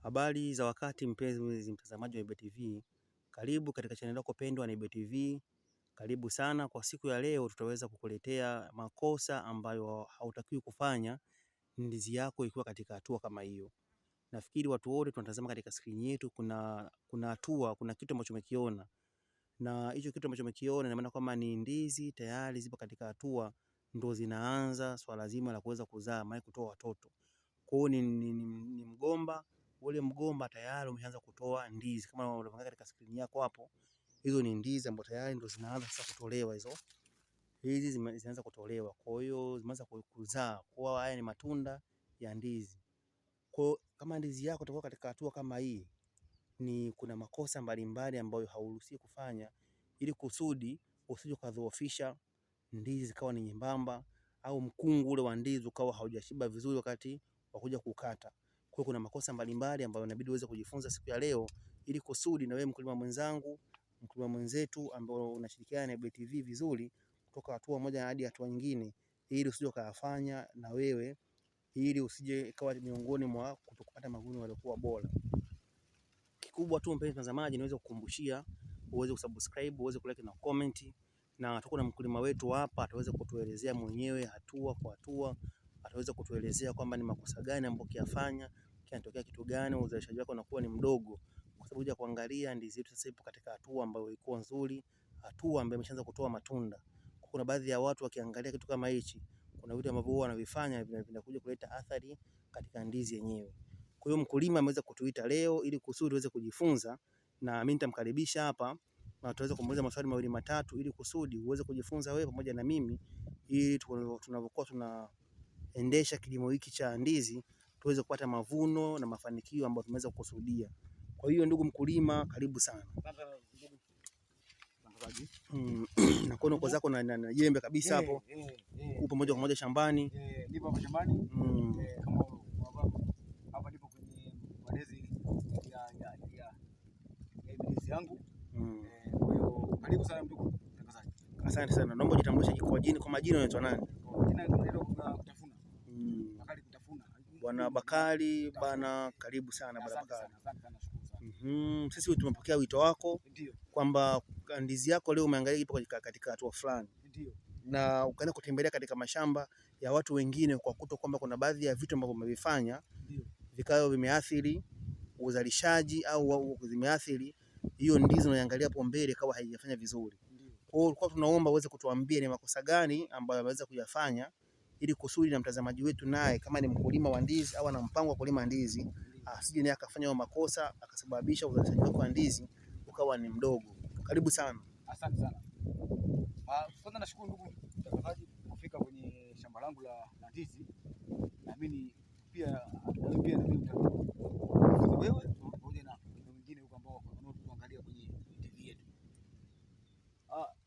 Habari za wakati mpenzi mtazamaji wa Nebuye TV. Karibu katika channel yako pendwa Nebuye TV. Karibu sana. Kwa siku ya leo tutaweza kukuletea makosa ambayo hautakiwi kufanya ndizi yako ikiwa katika hatua kama hiyo. Nafikiri watu wote tunatazama katika screen yetu kuna kitu ambacho umekiona. Na hicho kitu ambacho umekiona ina maana kwamba ni ndizi tayari zipo katika hatua ndo zinaanza swala zima la kuweza kuzaa, maana kutoa watoto. Kwa hiyo ni mgomba, ule mgomba tayari umeanza kutoa ndizi kama unavyoona katika screen yako hapo. Hizo ni ndizi ambazo tayari ndo zinaanza sasa kutolewa hizo. Hizi zinaanza kutolewa. Kwa hiyo zimeanza kuzaa. Kwa haya ni matunda ya ndizi. Kwa kama ndizi yako itakuwa katika hatua kama hii, kuna makosa mbalimbali ambayo hauruhusiwi kufanya ili kusudi usije kadhoofisha ndizi zikawa ni nyembamba au mkungu ule wa ndizi ukawa haujashiba vizuri wakati wa kuja kukata. Kwa kuna makosa mbalimbali ambayo inabidi uweze kujifunza siku ya leo ili kusudi na wewe mkulima mwenzangu, mkulima mwenzetu ambao unashirikiana na Nebuye TV vizuri kutoka hatua moja hadi hatua nyingine, ili usije kuyafanya na wewe, ili usije ikawa miongoni mwa kutokupata mavuno yaliokuwa bora. Kikubwa tu mpenzi mtazamaji, niweze kukumbushia uweze kusubscribe, uweze kulike na comment, na tuko na mkulima wetu hapa ataweza kutuelezea mwenyewe hatua kwa hatua, ataweza kutuelezea kwamba ni makosa gani ambayo ukiyafanya kinatokea kitu gani, uzalishaji wako unakuwa ni mdogo, kwa sababu ya kuangalia ndizi yetu sasa ipo katika hatua ambayo iko nzuri, hatua ambayo imeshaanza kutoa matunda. Kuna baadhi ya watu wakiangalia kitu kama hichi, kuna vitu ambavyo huwa wanavifanya vinakuja kuleta athari katika ndizi yenyewe. Kwa hiyo mkulima ameweza kutuita leo ili kusudi tuweze kujifunza, na mimi nitamkaribisha hapa na tutaweza kumuuliza maswali mawili matatu ili kusudi uweze kujifunza wewe pamoja na mimi, ili tunavyokuwa tunaendesha kilimo hiki cha ndizi tuweze kupata mavuno na mafanikio ambayo tumeweza kukusudia. Kwa hiyo ndugu mkulima, karibu sana. Na kuona uko zako na jembe kabisa hapo. Upo moja kwa moja shambani. Nipo hapo shambani. Kama hapa nipo kwenye malezi ya ndizi yangu. Kwa hiyo karibu sana ndugu mtangazaji. Asante sana. Naomba ujitambulishe kwa majina unaitwa nani? Jina naitwa Kutafuna. Bakari Kutafuna. Bwana Bakari bana, karibu sana bwana Bakari. Asante sana, nashukuru sana. Sisi tumepokea wito wako kwamba ndizi yako leo umeangalia ipo katika hatua fulani. Ndio. Na ukaenda kutembelea katika mashamba ya watu wengine kwa kuto kwamba kuna baadhi ya vitu ambavyo umevifanya vikao vimeathiri uzalishaji au vimeathiri hiyo ndizi unayoangalia hapo mbele kawa haijafanya vizuri. Kwa hiyo tulikuwa tunaomba uweze kutuambia ni makosa gani ambayo ameweza kuyafanya ili kusudi na mtazamaji wetu naye kama ni mkulima wa ndizi au ana mpango wa kulima ndizi asije naye akafanya makosa akasababisha uzalishaji wake wa ndizi ukawa ni mdogo. Karibu sana. Asante sana. Kwanza nashukuru ndugu mtangazaji kufika kwenye shamba langu la ndizi. Naamini pia wewe pamoja na wengine huko ambao wanaotuangalia kwenye TV yetu.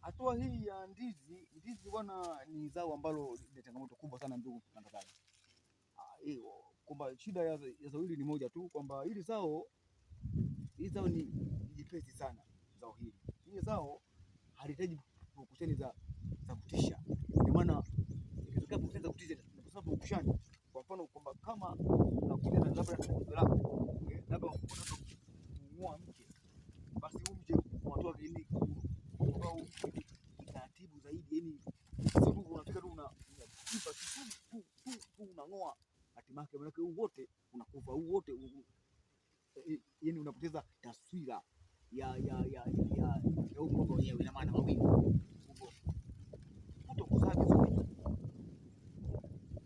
Hatua hii ya ndizi bwana ni zao ambalo ni changamoto kubwa sana ndugu mtangazaji. Kwamba shida ya zao hili ni moja tu, kwamba hili zao ni jepesi sana. Zao hili zao halihitaji pukushani za kutisha. Kwa maana ikitokea pukushani za kutisha, tunasema pukushani kwa mfano kwamba kama unakuja na labda tatizo lako, labda unataka kumuua mke, basi huyu mke unatoa geni au taratibu zaidi, yani siku unafika tu unachimba tu unang'oa, hatimaye maana huu wote unakufa, huu wote yani unapoteza taswira ya mgomba wenyewe. Ina maana mawili kutokuzaa vizuri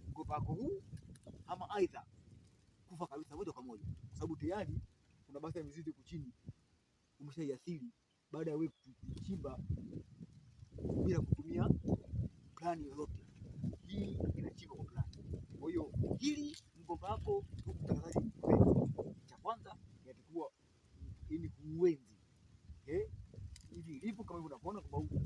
mgomba wako huu, ama aidha kufa kabisa moja kwa moja, kwa sababu tayari kuna baadhi ya mizizi huko chini umeshaiathiri baada ya wewe kuchimba bila kutumia plani yoyote. Hii inachimba kwa plani. Kwa hiyo hili mgomba wako mtangazaji, cha kwanza yatakuwa ili kuuenzi hivi ilivyo, kama unavyoona kwamba huko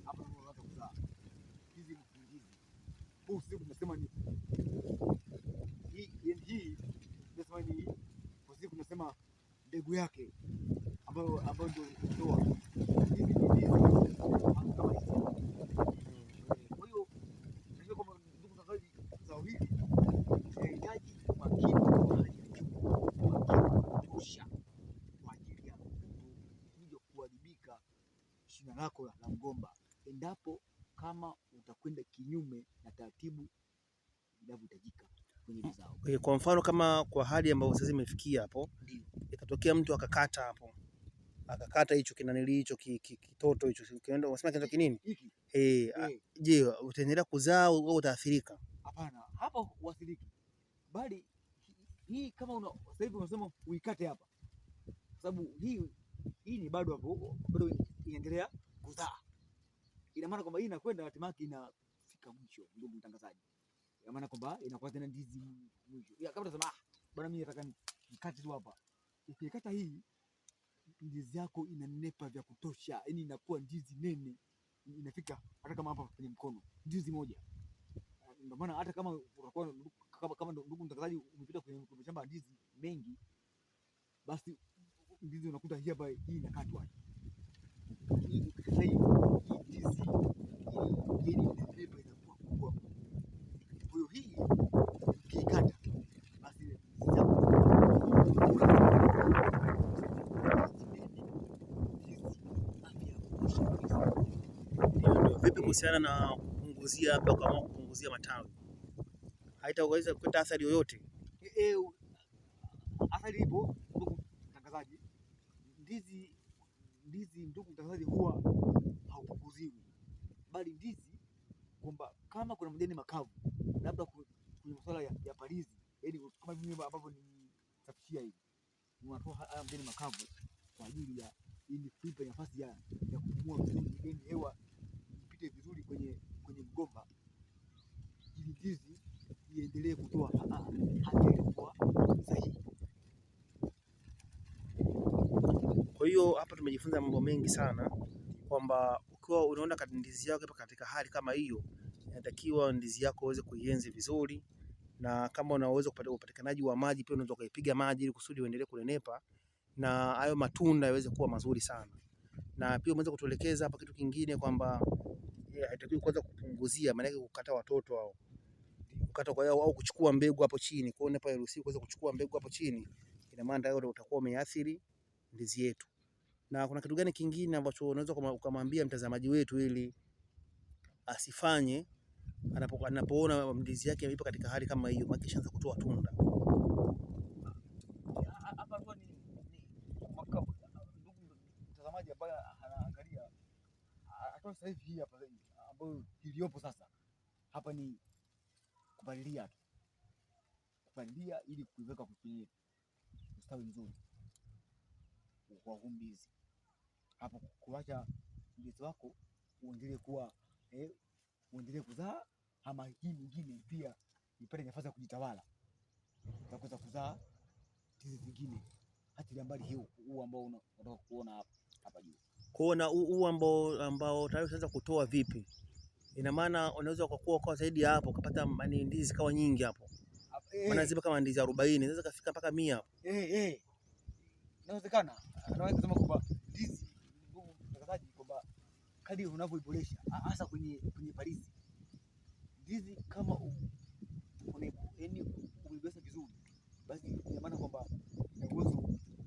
hapa unaanza kuzaa hizi ndizi. Kwa sababu tunasema ni hii tunasema ni kwa sababu tunasema mbegu yake ambayo ndio kutoa hivi ndizi kama hizi. Kwa hiyo ndio kama ndugu mtangazaji, endapo kama utakwenda kinyume na taratibu inavyohitajika kwenye mazao. Kwa mfano kama kwa hali ambayo sasa imefikia hapo, ikatokea mtu akakata hapo, akakata hicho kinanili hicho kitoto hicho, ukienda unasema kitoto kinini? Je, utaendelea kuzaa au utaathirika? Hapana, hapa huathiriki, bali hii kama sasa hivi unasema uikate hapa, sababu hii ni bado hapo, bado inaendelea kuzaa. Ina maana kwamba hii inakwenda hatimaye inafika mwisho, ndugu mtangazaji. Ina maana kwamba inakuwa tena ndizi mwisho. Kama unasema bwana, mimi nataka nikate tu hapa, ukikata hii ndizi yako inanepa vya kutosha, yani inakuwa ndizi nene, inafika hata kama hapa kwenye mkono ndizi moja. Ndio maana hata kama utakuwa kama ndugu mtangazaji umepita kwenye shamba ndizi mengi, basi ndizi unakuta hii hapa, hii inakatwa hii ndizi hii inanepa, inakuwa kubwa. Kwa hiyo hii ukikata basi vipi kuhusiana na kupunguzia, hapa kama kupunguzia matawi, haitaweza kuleta athari yoyote? Athari ipo ndugu mtangazaji. Ndizi ndugu mtangazaji, huwa haupunguziwi, bali ndizi kwamba kama kuna majani makavu, labda kwenye masuala ya palizi, yaani kama vile ambavyo nimesafishia hivi, unatoa haya majani makavu kwa ajili ya ili kuipa nafasi ya kupumua vizuri, ili hewa ipite vizuri kwenye mgomba, ili ndizi iendelee kutoa hali iliyokuwa sahihi. Kwa hiyo hapa tumejifunza mambo mengi sana, kwamba ukiwa unaona ndizi yako ipo katika hali kama hiyo, inatakiwa ndizi yako uweze kuienzi vizuri, na kama unaweza kupata upatikanaji wa maji pia unaweza kuipiga maji ili kusudi uendelee kunenepa na hayo matunda yaweze kuwa mazuri sana. Na pia umeweza kutuelekeza hapa kitu kingine kwamba haitakiwi kwanza kupunguzia, maana yake kukata watoto au kukata kwa yao au kuchukua mbegu hapo chini. Kwa hiyo hapa hairuhusiwi kuweza kuchukua mbegu hapo chini, ina maana ndio utakuwa umeathiri ndizi yetu. Na kuna kitu gani kingine ambacho unaweza kumwambia mtazamaji wetu ili asifanye anapoona ndizi yake ipo katika hali kama hiyo, maana kishaanza kutoa tunda? Hapa ndio ndugu mtazamaji ambaye anaangalia hata sasa hivi, hii hapa ambayo iliyopo sasa hapa ni kupalilia tu, kupalilia ili kuiweka kwenye ustawi mzuri kwa ndizi hapo, kuacha ndizi wako uendelee kuwa uendelee kuzaa, ama hii nyingine pia ipate nafasi ya kujitawala na kuweza kuzaa ndizi zingine, hata mbali huu ambao unataka kuona hapa juu. Kuona huu ambao tayari unaweza kutoa vipi? Ina maana unaweza kwa zaidi hapo ukapata ndizi kawa nyingi hapo. Maana zipo kama ndizi 40, inaweza kufika mpaka 100 hapo. Inawezekana. Anaweza kusema kwamba ndizi, ndugu mtangazaji, kwamba kadri unavyoiboresha hasa kwenye palizi, ndizi kama uiboresha vizuri, basi ina maana kwamba ina uwezo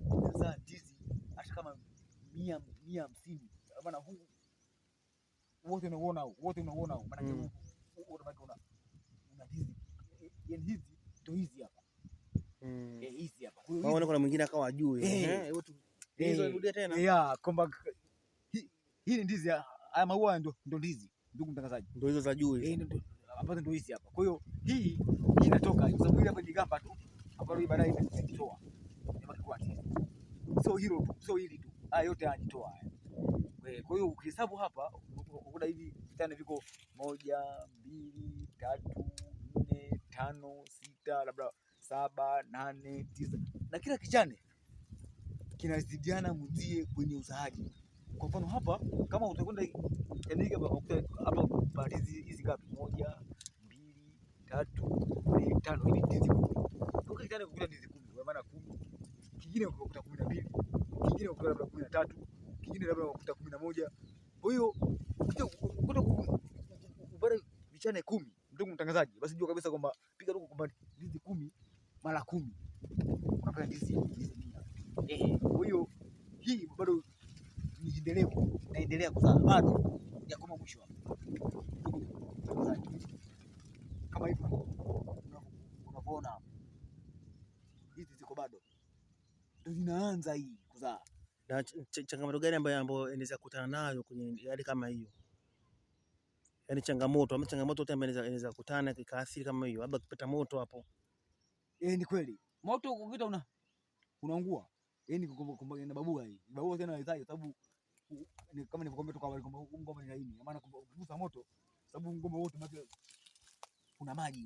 kuzaa ndizi hata kama 150. Maana huu wote unaona maana una ndizi, yani hizi ndio hizi hapa. Hizi hapa. Kuna mwingine akawa juu. Hizo rudia tena. Kwamba hii ni ndizi, haya maua ndio ndizi, ndugu mtangazaji. Ndio hizo za juu hizo. Ambazo ndio hizi hapa. Kwa hiyo hii inatoka kwa sababu hii hapa ni gamba tu, ambayo hii baadaye inatoa. Inabaki kwa ndizi. Sio hilo tu, sio hili tu. Haya yote yanajitoa haya. Kwa hiyo ukihesabu hapa unakuta hivi vitane viko 1, 2, 3, 4, 5, 6, labda 7, 8, 9, na kila kichane kinazidiana mwenzie kwenye uzaaji. Kwa mfano hapa kama utakwenda hapa palizi hizi ngapi? 1, 2, 3, 4, 5, ili ndizi 10. Kwa kichane kukuta ndizi 10, kwa maana 10. Kingine ukuta 12, kingine ukuta labda 13, kingine labda ukuta 11. Kwa hiyo ukuta ubara vichane 10, ndugu mtangazaji, basi jua kabisa kwamba piga tu kwamba ndizi 10 mara 10 unapata ndizi 100. Kwa hiyo hii bado ni endelevu, naendelea kuzaa bado. ya kama mwisho hapo. Kama hivyo unavyoona hizi ziko bado ndio zinaanza hii kuzaa. Na changamoto gani ambayo inaweza kukutana nayo kwenye hali kama hiyo? Yaani changamoto yote ambayo inaweza kukutana ikaathiri kama hiyo, labda kupata moto hapo. Ni kweli. Moto ukipita unaungua. Yaani na babua hii. Babua tena haitai sababu kama nilivyokuambia tu kwamba ngoma ni laini. Maana ukigusa moto sababu ngoma wote maji kuna maji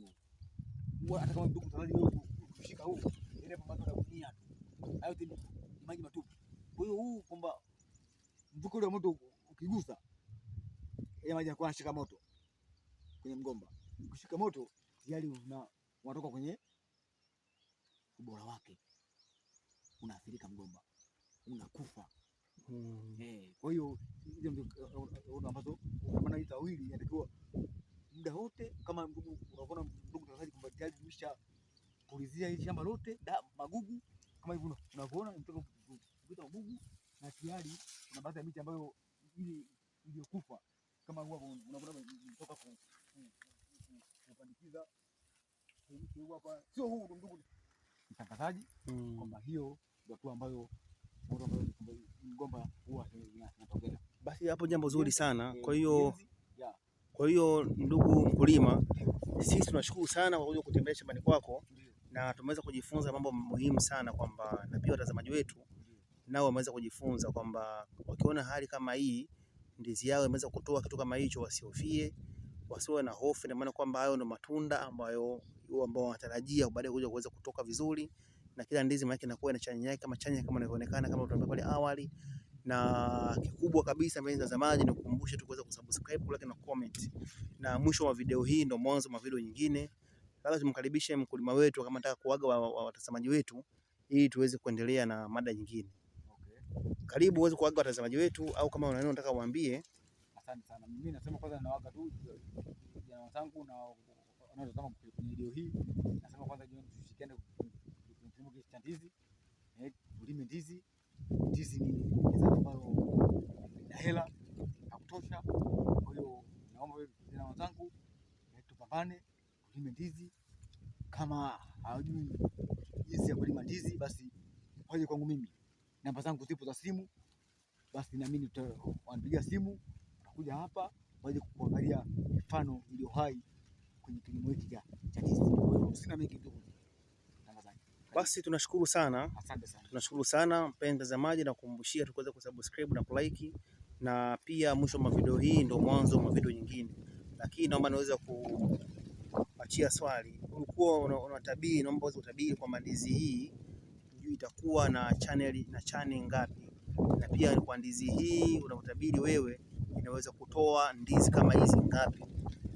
huo. Hata kama ndugu mtazamaji wewe ukishika huu ile mambo ya dunia tu. Hayo ni maji matupu. Kwa hiyo huu kwamba mvuko ule wa moto ukigusa ile maji yanakuwa yanashika moto kwenye mgomba. Ukishika moto tayari unatoka kwenye ubora wake, unaathirika mgomba, unakufa. Kwa hiyo hizo ndio ambazo maana hii tawili inatakiwa muda wote, kama unaona ndugu mtangazaji kwamba tayari tumeshapulizia hili shamba lote magugu kama hivyo unavyoona, mtoto kupita magugu, na tayari kuna baadhi ya miti ambayo iliyokufa kama huwa unaona mtoka kupandikiza mti huu hapa, sio huu ndugu mtangazaji, kwamba hiyo ndio tu ambayo mgomba huwa inatokea. Basi hapo jambo zuri sana. Kwa hiyo ndugu mkulima, sisi tunashukuru sana kwa kuja kutembelea shambani kwako, na tumeweza kujifunza mambo muhimu sana, kwamba na pia watazamaji wetu nao wameweza kujifunza kwamba wakiona hali kama hii ndizi yao imeweza kutoa kitu kama hicho, wasihofie, wasiwe na hofu, na maana kwamba hayo ndio matunda ambao wanatarajia baadaye kuja kuweza kutoka vizuri, na kila ndizi maana inakuwa na chanya yake kama inavyoonekana kama tuliambia pale awali. Na kikubwa kabisa mpenzi mtazamaji, ni kukumbusha tu kuweza kusubscribe, kulike na comment. Na mwisho wa video hii ndio mwanzo wa video nyingine. Sasa tumkaribishe mkulima wetu kama nataka kuaga watazamaji wetu ili tuweze kuendelea na mada nyingine. Karibu uweze kuaga watazamaji wetu, au kama una neno unataka uambie. Asante sana. Mimi nasema kwanza nawaaga tu vijana wenzangu na wanaotazama video hii. Nasema kwanza tushirikiane kilimo cha ndizi. Ulime ndizi. Ndizi ni zao ambalo lina hela ya kutosha. Kwa hiyo naomba vijana wenzangu tupambane kulima ndizi. Kama hawajui jinsi ya kulima ndizi, basi waje kwangu mimi. Namba zangu zipo za simu, basi naamini wanipigia simu, utakuja hapa waje kuangalia mifano iliyo hai kwenye kilimo hiki cha ndizi. Kwa hiyo sina mengi tu. Basi tunashukuru sana. Asante sana. Tunashukuru sana mpenzi mtazamaji, na kukumbushia tuweze kusubscribe na kulike, na pia mwisho wa video hii ndio mwanzo wa video nyingine. Lakini naomba niweze kuachia swali. Ulikuwa unatabiri, naomba uweze kutabiri kwamba ndizi hii itakuwa na channel ngapi, na pia kwa ndizi hii unatabiri wewe inaweza kutoa ndizi kama hizi ngapi?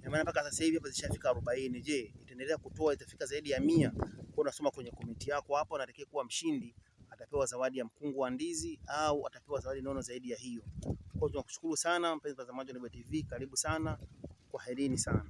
Na maana mpaka sasa hivi hapa zishafika 40. Je, itaendelea kutoa, itafika zaidi ya 100? Kwa unasoma kwenye komenti yako hapo, na atakaye kuwa mshindi atapewa zawadi ya mkungu wa ndizi au atapewa zawadi nono zaidi ya hiyo. Kwa hiyo tunakushukuru sana mpenzi mtazamaji wa Nebuye TV, karibu sana, kwaherini sana.